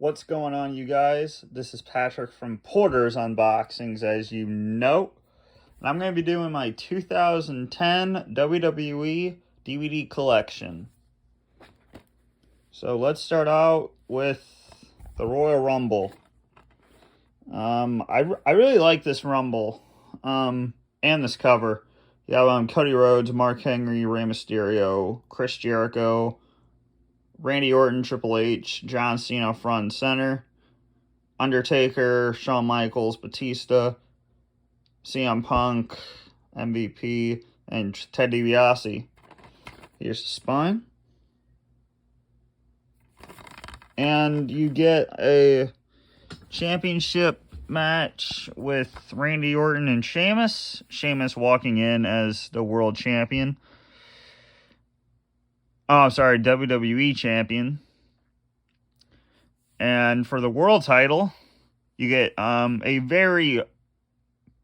What's going on, you guys? This is Patrick from Porter's Unboxings, as you know. And I'm going to be doing my 2010 WWE DVD collection. So let's start out with the Royal Rumble. I really like this Rumble and this cover. You have Cody Rhodes, Mark Henry, Rey Mysterio, Chris Jericho, Randy Orton, Triple H, John Cena front and center, Undertaker, Shawn Michaels, Batista, CM Punk, MVP, and Ted DiBiase. Here's the spine. And you get a championship match with Randy Orton and Sheamus. Sheamus walking in as the world champion. WWE champion. And for the world title, you get a very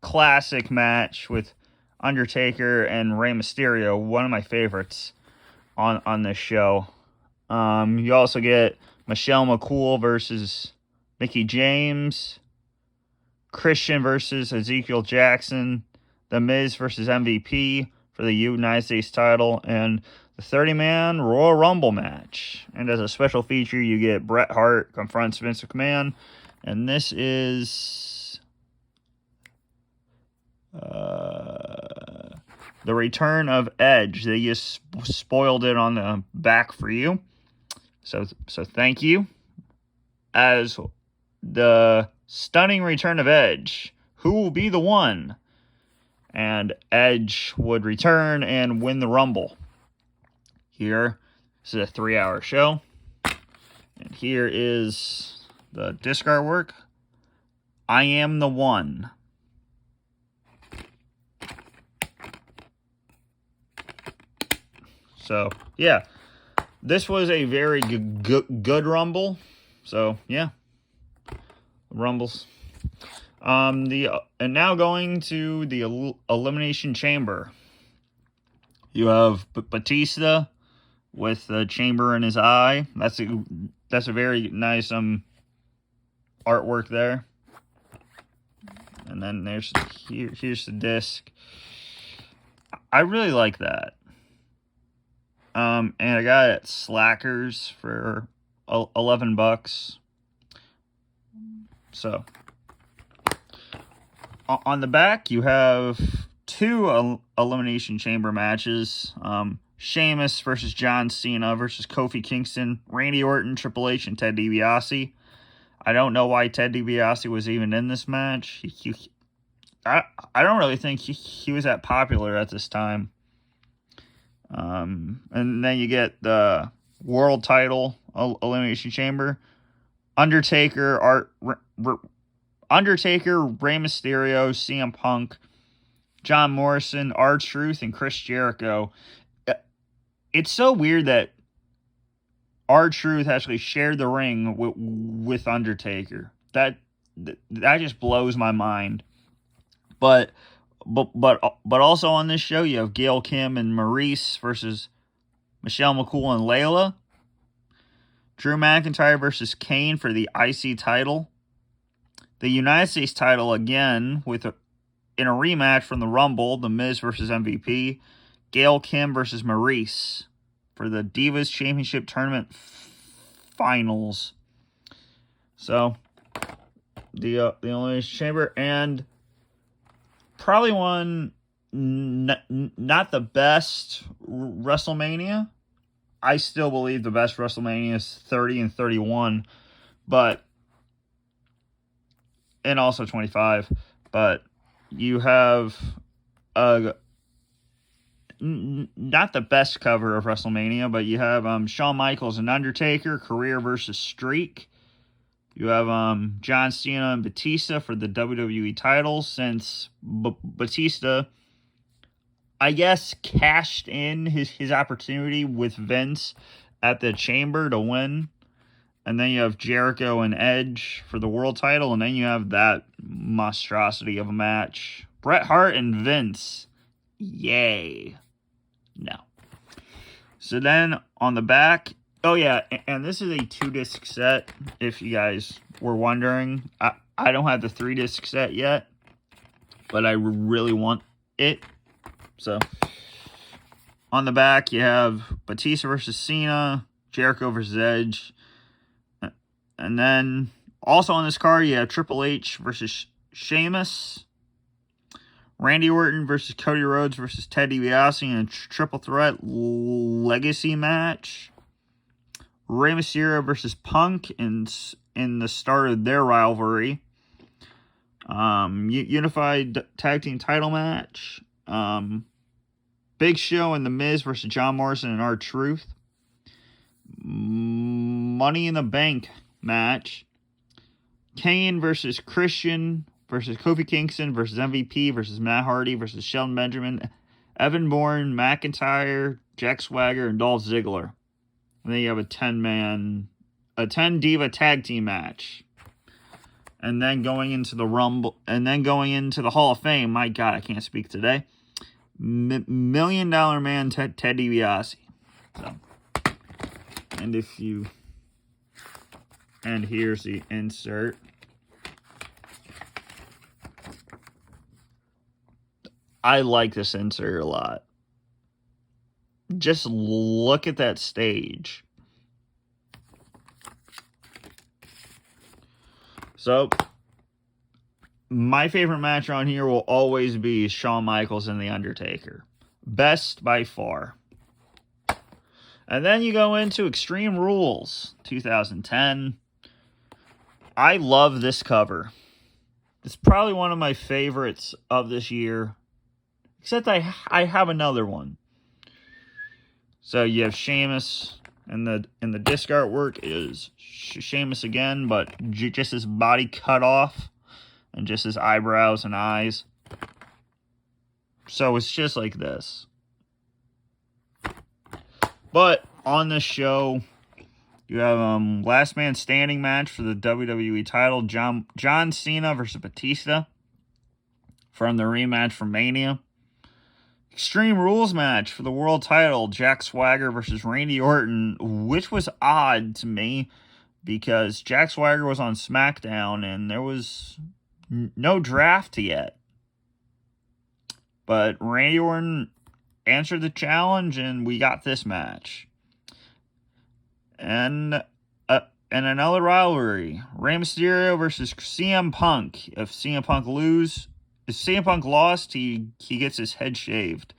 classic match with Undertaker and Rey Mysterio, one of my favorites on this show. You also get Michelle McCool versus Mickie James, Christian versus Ezekiel Jackson, The Miz versus MVP for the United States title, and the 30-man Royal Rumble match. And as a special feature, you get Bret Hart confronts Vince McMahon, and this is the return of Edge. They just spoiled it on the back for you. So thank you. As the stunning return of Edge, who will be the one? And Edge would return and win the Rumble. Here, this is a 3-hour show. And here is the disc artwork. I am the one. So, yeah. This was a very good Rumble. So, yeah. Rumbles. And now going to the Elimination Chamber. You have Batista with the chamber in his eye. That's a very nice artwork there. And then here's the disc. I really like that. And I got it at Slackers for $11. So on the back, you have two Elimination Chamber matches. Sheamus versus John Cena versus Kofi Kingston, Randy Orton, Triple H, and Ted DiBiase. I don't know why Ted DiBiase was even in this match. I don't really think he was that popular at this time. And then you get the world title Elimination Chamber. Undertaker, Rey Mysterio, CM Punk, John Morrison, R-Truth, and Chris Jericho. It's so weird that R-Truth actually shared the ring with Undertaker. That just blows my mind. But also on this show, you have Gail Kim and Maurice versus Michelle McCool and Layla. Drew McIntyre versus Kane for the IC title. The United States title again in a rematch from the Rumble, The Miz versus MVP. Gail Kim versus Maurice for the Divas Championship Tournament Finals. So, the Elimination Chamber, and probably one not the best WrestleMania. I still believe the best WrestleMania is 30 and 31, and also 25. But you have not the best cover of WrestleMania, but you have Shawn Michaels and Undertaker, career versus streak. You have John Cena and Batista for the WWE titles, since Batista, I guess, cashed in his opportunity with Vince at the Chamber to win. And then you have Jericho and Edge for the world title, and then you have that monstrosity of a match. Bret Hart and Vince. Yay. No. So then on the back, Oh, yeah, and this is a 2-disc set, if you guys were wondering. I don't have the 3-disc set yet, but I really want it. So, on the back, you have Batista versus Cena, Jericho versus Edge. And then, also on this card, you have Triple H versus Sheamus. Randy Orton versus Cody Rhodes versus Ted DiBiase in a triple threat legacy match. Rey Mysterio versus Punk in the start of their rivalry. Unified tag team title match. Big Show and The Miz versus John Morrison and R-Truth. Money in the Bank match. Kane versus Christian versus Kofi Kingston versus MVP versus Matt Hardy versus Shelton Benjamin, Evan Bourne, McIntyre, Jack Swagger, and Dolph Ziggler. And then you have a 10 Diva tag team match. And then going into the Rumble, and then going into the Hall of Fame. My God, I can't speak today. $1 Million Man Ted DiBiase. So, and here's the insert. I like this insert a lot. Just look at that stage. So, my favorite match on here will always be Shawn Michaels and The Undertaker. Best by far. And then you go into Extreme Rules, 2010. I love this cover. It's probably one of my favorites of this year. Except I have another one. So you have Sheamus, and the disc artwork is Sheamus again, but just his body cut off, and just his eyebrows and eyes. So it's just like this. But on this show, you have Last Man Standing match for the WWE title, John Cena versus Batista from the rematch from Mania. Extreme Rules match for the world title, Jack Swagger versus Randy Orton, which was odd to me because Jack Swagger was on SmackDown and there was no draft yet. But Randy Orton answered the challenge and we got this match. And another rivalry, Rey Mysterio versus CM Punk. If CM Punk lost, he gets his head shaved.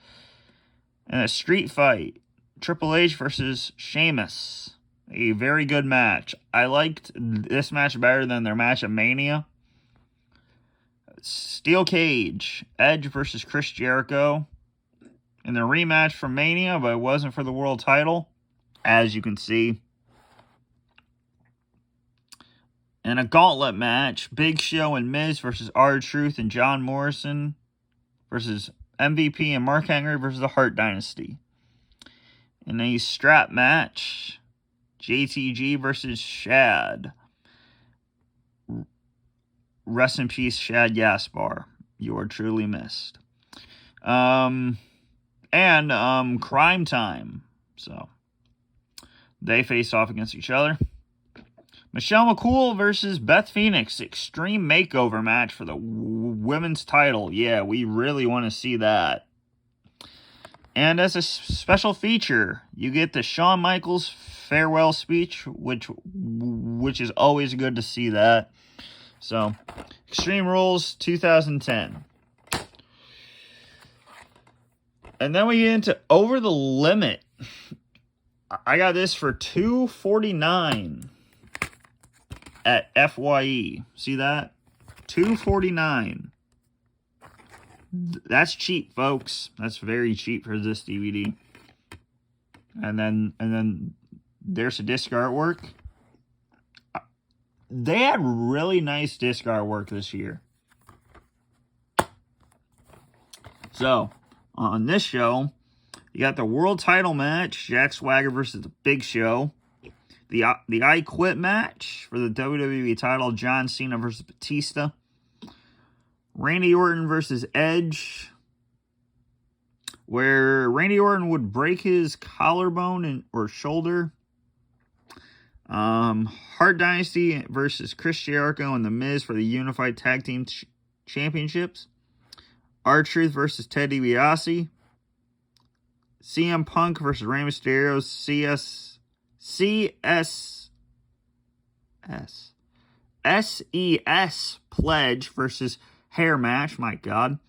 And a street fight, Triple H versus Sheamus. A very good match. I liked this match better than their match at Mania. Steel Cage, Edge versus Chris Jericho. In the rematch from Mania, but it wasn't for the world title, as you can see. And a gauntlet match, Big Show and Miz versus R-Truth and John Morrison versus MVP and Mark Henry versus the Hart Dynasty. In a strap match, JTG versus Shad. Rest in peace, Shad Gaspar. You are truly missed. And Crime Time. So, they face off against each other. Michelle McCool versus Beth Phoenix. Extreme Makeover match for the women's title. Yeah, we really want to see that. And as a special feature, you get the Shawn Michaels farewell speech, which is always good to see that. So, Extreme Rules 2010. And then we get into Over the Limit. I got this for $249 at FYE. See that? $249. That's cheap, folks. That's very cheap for this DVD. And then there's a disc artwork. They had really nice disc artwork this year. So, on this show, you got the world title match, Jack Swagger versus the Big Show. The I Quit match for the WWE title, John Cena versus Batista. Randy Orton versus Edge, where Randy Orton would break his collarbone or shoulder Hart Dynasty versus Chris Jericho and The Miz for the Unified Tag Team Championships. R-Truth versus Ted DiBiase. CM Punk versus Rey Mysterio. SES Pledge versus Hair Match. My God.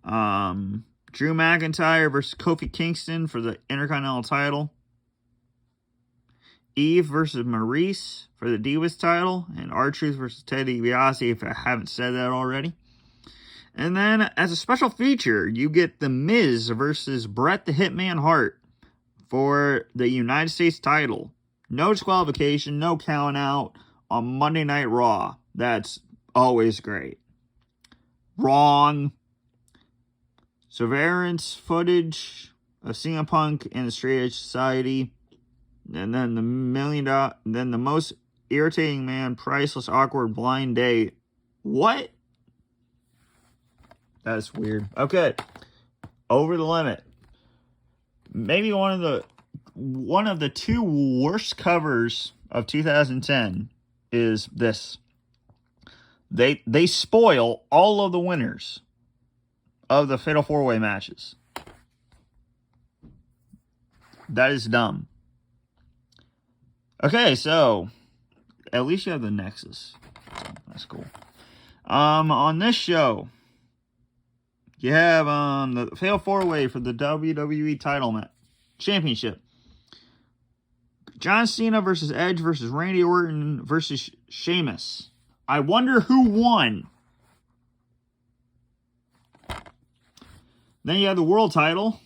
Drew McIntyre versus Kofi Kingston for the Intercontinental title. Eve versus Maurice for the Divas title. And R-Truth versus Ted DiBiase, if I haven't said that already. And then, as a special feature, you get The Miz versus Bret the Hitman Hart for the United States title. No disqualification, no count out on Monday Night Raw. That's always great. Wrong. Surveillance footage of CM Punk in the Straight Edge Society. And then the most irritating man, priceless, awkward, blind date. What? That's weird. Okay. Over the Limit. Maybe one of the two worst covers of 2010 is this. They spoil all of the winners of the Fatal 4-Way matches. That is dumb. Okay, so at least you have the Nexus. So that's cool. On this show, you have the Fatal 4-Way for the WWE title championship. John Cena versus Edge versus Randy Orton versus Sheamus. I wonder who won. Then you have the world title.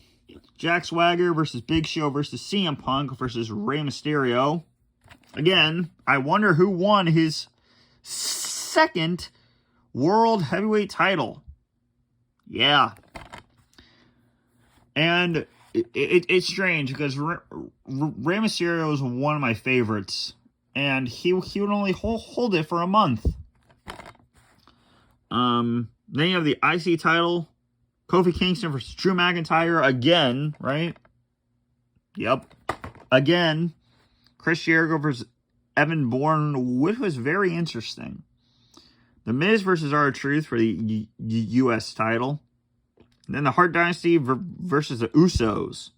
Jack Swagger versus Big Show versus CM Punk versus Rey Mysterio. Again, I wonder who won his second world heavyweight title. Yeah. And it's strange because Rey Mysterio is one of my favorites. And he would only hold it for a month. Then you have the IC title. Kofi Kingston versus Drew McIntyre again, right? Yep. Again. Chris Jericho versus Evan Bourne, which was very interesting. The Miz versus R-Truth for the U.S. title. And then the Hart Dynasty versus the Usos.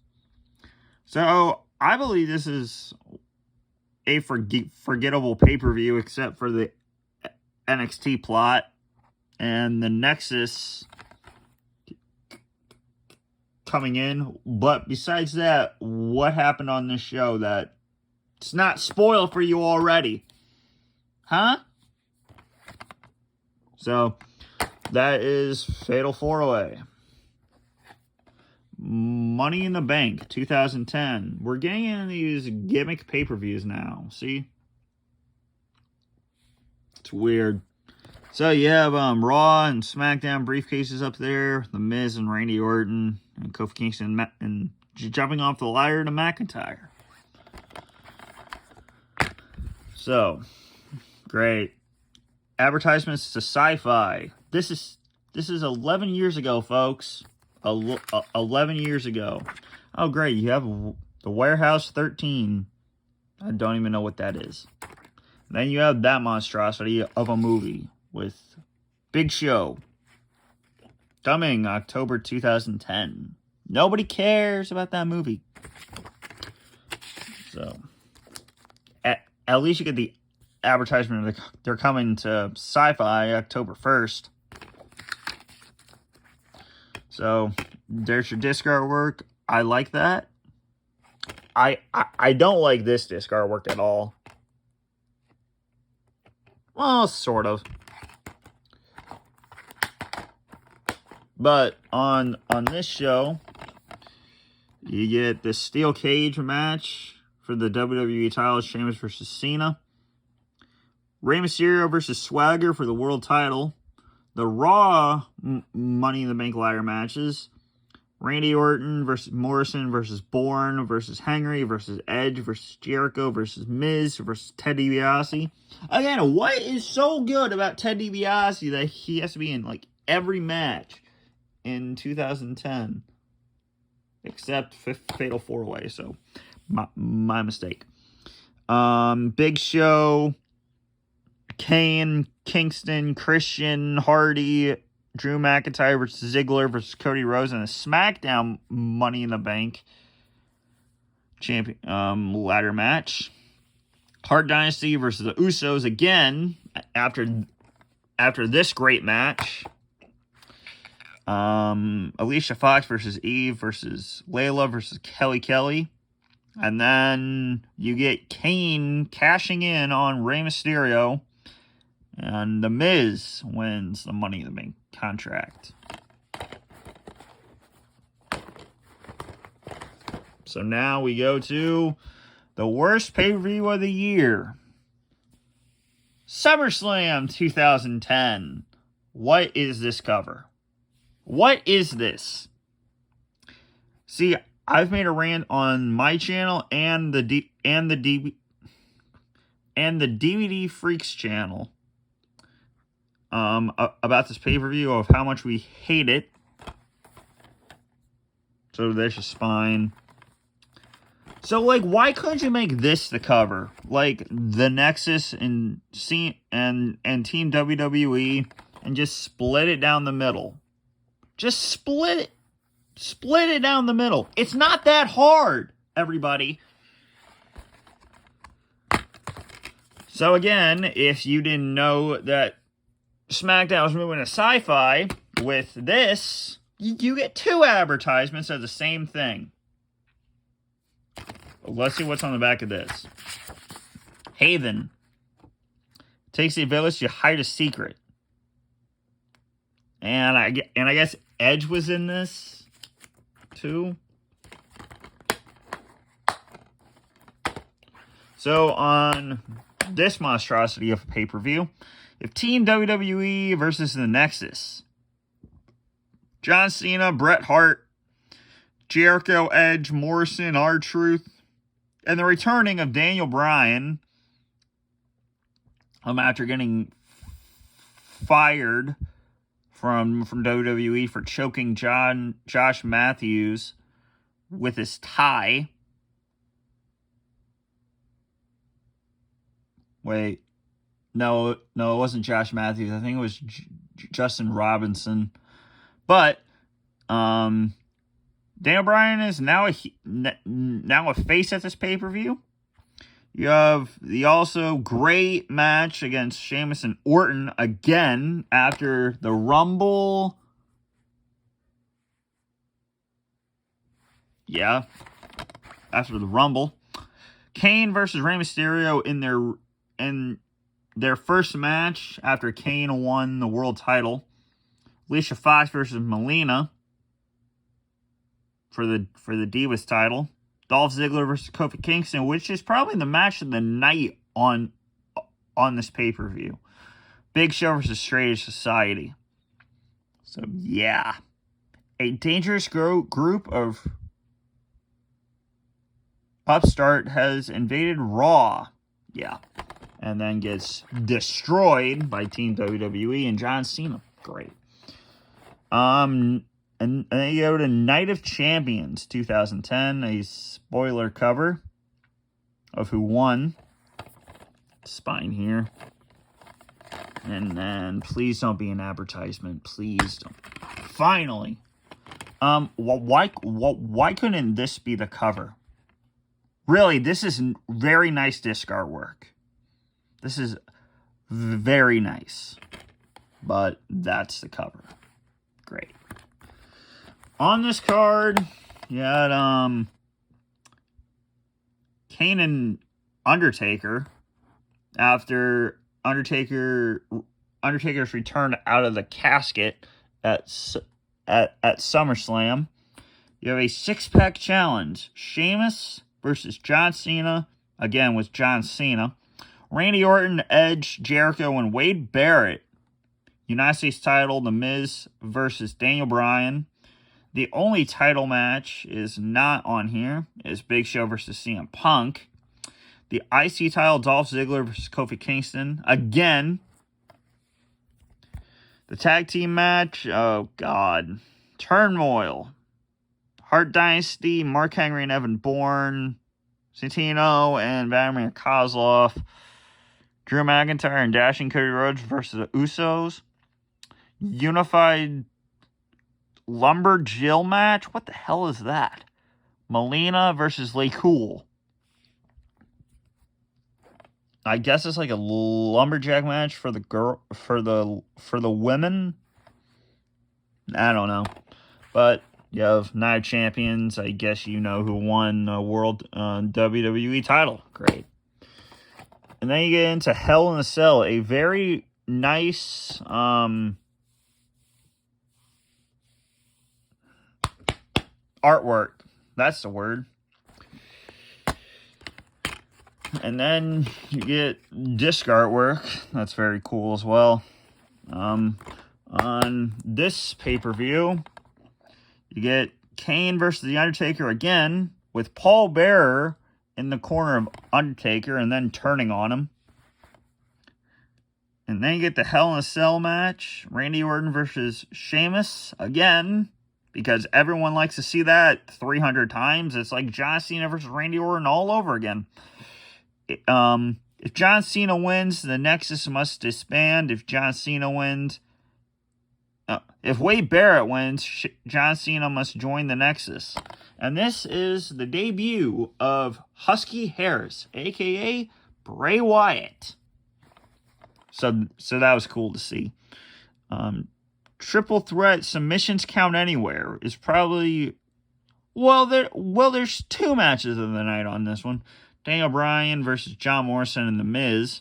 So, I believe this is a forgettable pay-per-view except for the NXT plot and the Nexus coming in. But besides that, what happened on this show that it's not spoiled for you already? Huh? So, that is Fatal 4-Way. Money in the Bank, 2010. We're getting into these gimmick pay-per-views now. See? It's weird. So, you have Raw and SmackDown briefcases up there. The Miz and Randy Orton and Kofi Kingston and jumping off the ladder to McIntyre. So, great. Advertisements to Sci-Fi. This is 11 years ago, folks. 11 years ago. Oh, great. You have the Warehouse 13. I don't even know what that is. Then you have that monstrosity of a movie with Big Show. Coming October 2010. Nobody cares about that movie. So, at least you get the advertisement. They're coming to Sci-Fi October 1st. So, there's your disc artwork. I like that. I don't like this disc artwork at all. Well, sort of. But on this show, you get the steel cage match for the WWE title, Sheamus versus Cena. Rey Mysterio versus Swagger for the world title. The Raw Money in the Bank ladder matches. Randy Orton versus Morrison versus Bourne versus Henry versus Edge versus Jericho versus Miz versus Ted DiBiase. Again, what is so good about Ted DiBiase that he has to be in like every match in 2010? Except Fatal 4-Way, so my mistake. Big Show, Kane, Kingston, Christian, Hardy, Drew McIntyre versus Ziggler versus Cody Rhodes in a SmackDown Money in the Bank champion ladder match. Hart Dynasty versus the Usos again after this great match. Alicia Fox versus Eve versus Layla versus Kelly. And then you get Kane cashing in on Rey Mysterio. And The Miz wins the Money in the Bank contract. So now we go to the worst pay-per-view of the year. SummerSlam 2010. What is this cover? What is this? See, I've made a rant on my channel and the DVD Freaks channel about this pay-per-view of how much we hate it. So there's a spine. So, like, why couldn't you make this the cover? Like, the Nexus and Team WWE, and just split it down the middle. Just split it. Split it down the middle. It's not that hard, everybody. So, again, if you didn't know that SmackDown was moving to Sci-Fi, with this, you get 2 advertisements of the same thing. Let's see what's on the back of this. Haven. Takes a village to hide a secret. And I guess Edge was in this, too. So, on this monstrosity of a pay-per-view, if Team WWE versus the Nexus. John Cena, Bret Hart, Jericho, Edge, Morrison, R-Truth, and the returning of Daniel Bryan after getting fired from WWE for choking Josh Matthews with his tie. Wait. No, it wasn't Josh Matthews. I think it was Justin Robinson. But Daniel Bryan is now a face at this pay-per-view. You have the also great match against Sheamus and Orton again after the Rumble. Yeah, after the Rumble. Kane versus Rey Mysterio in their first match after Kane won the world title. Alicia Fox versus Molina for the Divas title. Dolph Ziggler versus Kofi Kingston, which is probably the match of the night on this pay-per-view. Big Show versus Straight Edge Society. So, yeah. A dangerous group of upstart has invaded Raw. Yeah. And then gets destroyed by Team WWE and John Cena. Great. And then you go to Night of Champions 2010, a spoiler cover of who won. Spine here. And then please don't be an advertisement. Please don't. Finally. Why couldn't this be the cover? Really, this is very nice disc artwork. This is very nice. But that's the cover. Great. On this card, you had Kane and Undertaker after Undertaker's return out of the casket at SummerSlam. You have a 6-pack challenge. Sheamus versus John Cena, again with John Cena. Randy Orton, Edge, Jericho, and Wade Barrett. United States title, The Miz versus Daniel Bryan. The only title match is not on here. Is Big Show versus CM Punk. The IC title, Dolph Ziggler versus Kofi Kingston. Again. The tag team match, oh God. Turmoil. Hart Dynasty, Mark Henry and Evan Bourne. Santino and Vladimir Kozlov. Drew McIntyre and Dashing Cody Rhodes versus the Usos. Unified Lumberjill match? What the hell is that? Molina versus Lay Cool. I guess it's like a lumberjack match for the women. I don't know. But you have Night Champions. I guess you know who won the World WWE title. Great. And then you get into Hell in a Cell, a very nice artwork. That's the word. And then you get disc artwork. That's very cool as well. On this pay-per-view, you get Kane versus The Undertaker again, with Paul Bearer in the corner of Undertaker and then turning on him. And then you get the Hell in a Cell match. Randy Orton versus Sheamus again, because everyone likes to see that 300 times. It's like John Cena versus Randy Orton all over again. If John Cena wins, the Nexus must disband. If John Cena wins... if Wade Barrett wins, John Cena must join the Nexus. And this is the debut of Husky Harris, a.k.a. Bray Wyatt. So that was cool to see. Triple threat submissions count anywhere is probably... there's two matches of the night on this one. Daniel Bryan versus John Morrison and The Miz.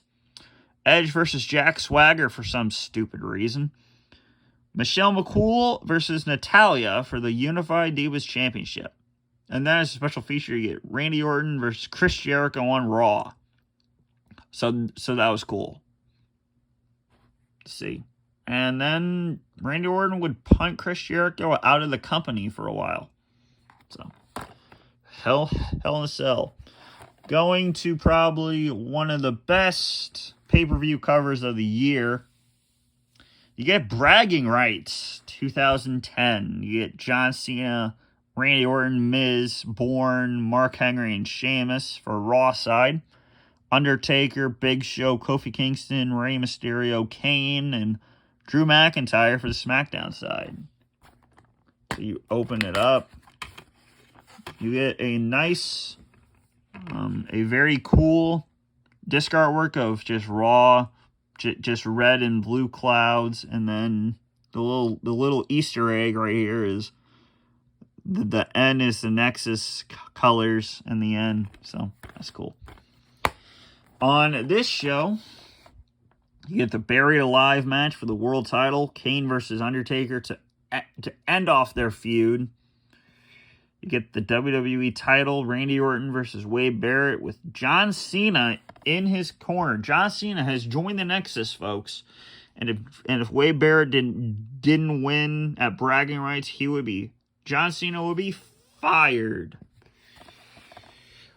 Edge versus Jack Swagger for some stupid reason. Michelle McCool versus Natalya for the Unified Divas Championship. And then as a special feature, you get Randy Orton versus Chris Jericho on Raw. So that was cool. Let's see. And then Randy Orton would punt Chris Jericho out of the company for a while. So, Hell in a Cell. Going to probably one of the best pay-per-view covers of the year. You get Bragging Rights 2010. You get John Cena, Randy Orton, Miz, Bourne, Mark Henry, and Sheamus for Raw side. Undertaker, Big Show, Kofi Kingston, Rey Mysterio, Kane, and Drew McIntyre for the SmackDown side. So you open it up. You get a nice, a very cool disc artwork of just Raw, just red and blue clouds, and then the little Easter egg right here is the N is the Nexus colors in the N, so that's cool. On this show, you get the Buried Alive match for the world title, Kane versus Undertaker to end off their feud. You get the WWE title, Randy Orton versus Wade Barrett with John Cena in his corner. John Cena has joined the Nexus, folks. And if Wade Barrett didn't win at Bragging Rights, John Cena would be fired.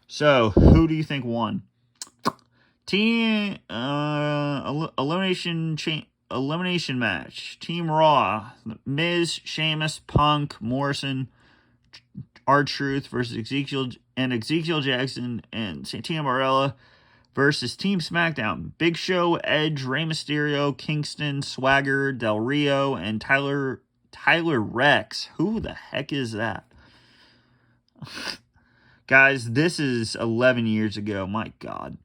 So, who do you think won? Team elimination match. Team Raw. Miz, Sheamus, Punk, Morrison, R-Truth versus Ezekiel Jackson and Santino Marella versus Team SmackDown. Big Show, Edge, Rey Mysterio, Kingston, Swagger, Del Rio, and Tyler Rex. Who the heck is that? Guys, this is 11 years ago. My God.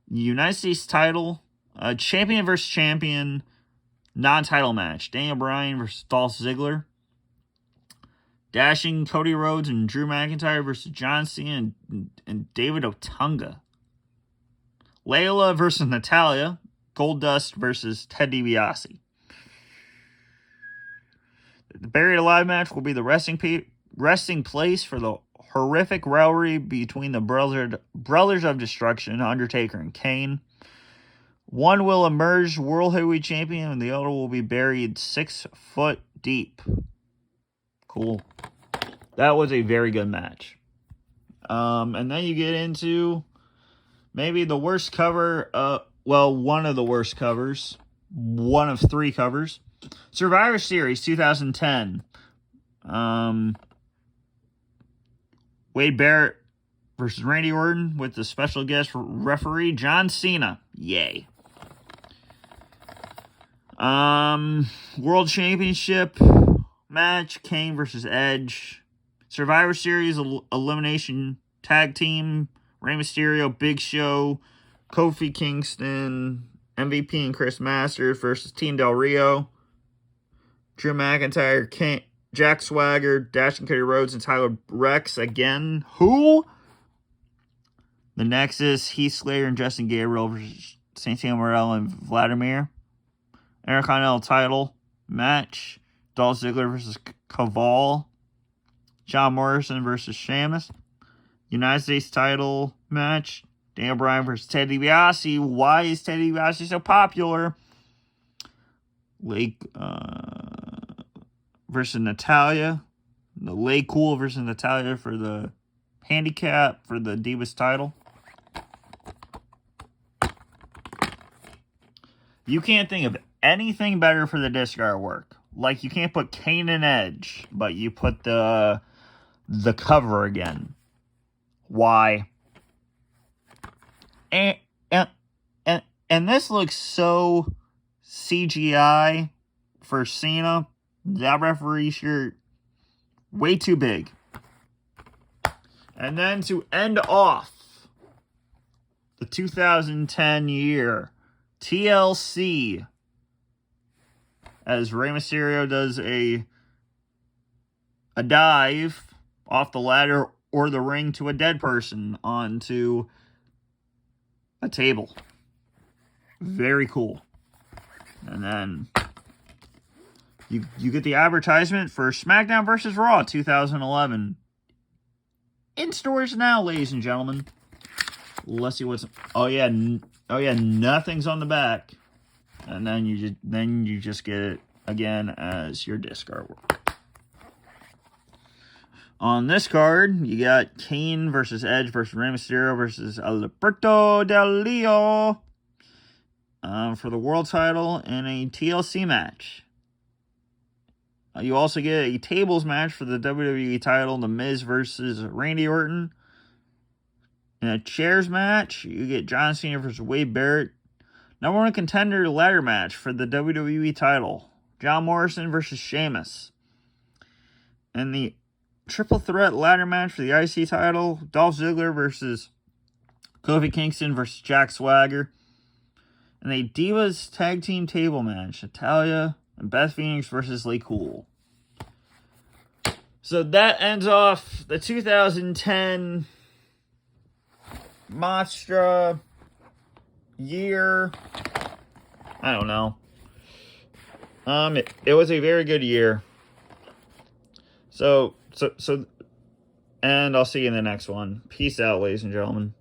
United States title, champion versus champion, non-title match. Daniel Bryan versus Dolph Ziggler. Dashing Cody Rhodes and Drew McIntyre versus John Cena and David Otunga. Layla versus Natalya. Goldust versus Ted DiBiase. The Buried Alive match will be the resting place for the horrific rivalry between the Brothers of Destruction, Undertaker and Kane. One will emerge World Heavyweight Champion and the other will be buried 6 foot deep. Cool. That was a very good match. And then you get into maybe the worst cover, one of the worst covers. One of 3 covers. Survivor Series 2010. Wade Barrett versus Randy Orton with the special guest referee John Cena. Yay. World Championship match, Kane versus Edge. Survivor Series elimination tag team, Rey Mysterio, Big Show, Kofi Kingston, MVP and Chris Masters versus Team Del Rio. Drew McIntyre, Kane, Jack Swagger, Dash and Cody Rhodes, and Tyler Rex again. Who? The Nexus, Heath Slater and Justin Gabriel versus Santino Morel and Vladimir. Intercontinental title match, Dolph Ziggler versus Caval. John Morrison versus Sheamus. United States title match, Daniel Bryan versus Ted DiBiase. Why is Ted DiBiase so popular? Lake versus Natalia. Lay Cool versus Natalia for the handicap for the Divas title. You can't think of anything better for the disc artwork. Like, you can't put Kane and Edge, but you put the cover again. Why? And this looks so CGI for Cena. That referee shirt, way too big. And then to end off the 2010 year, TLC, as Rey Mysterio does a dive off the ladder or the ring to a dead person onto a table. Very cool. And then you get the advertisement for SmackDown vs. Raw 2011. In stores now, ladies and gentlemen. Let's see what's... Oh yeah, nothing's on the back. And then you just get it again as your disc artwork. On this card, you got Kane versus Edge versus Rey Mysterio versus Alberto Del Rio for the world title in a TLC match. You also get a tables match for the WWE title, The Miz versus Randy Orton. In a chairs match, you get John Cena versus Wade Barrett. Number one contender ladder match for the WWE title, John Morrison versus Sheamus. And the triple threat ladder match for the IC title, Dolph Ziggler versus Kofi Kingston versus Jack Swagger. And a Divas tag team table match, Natalya and Beth Phoenix versus Lay Cool. So that ends off the 2010 Monstra year. I don't know. It was a very good year. So, and I'll see you in the next one. Peace out, ladies and gentlemen.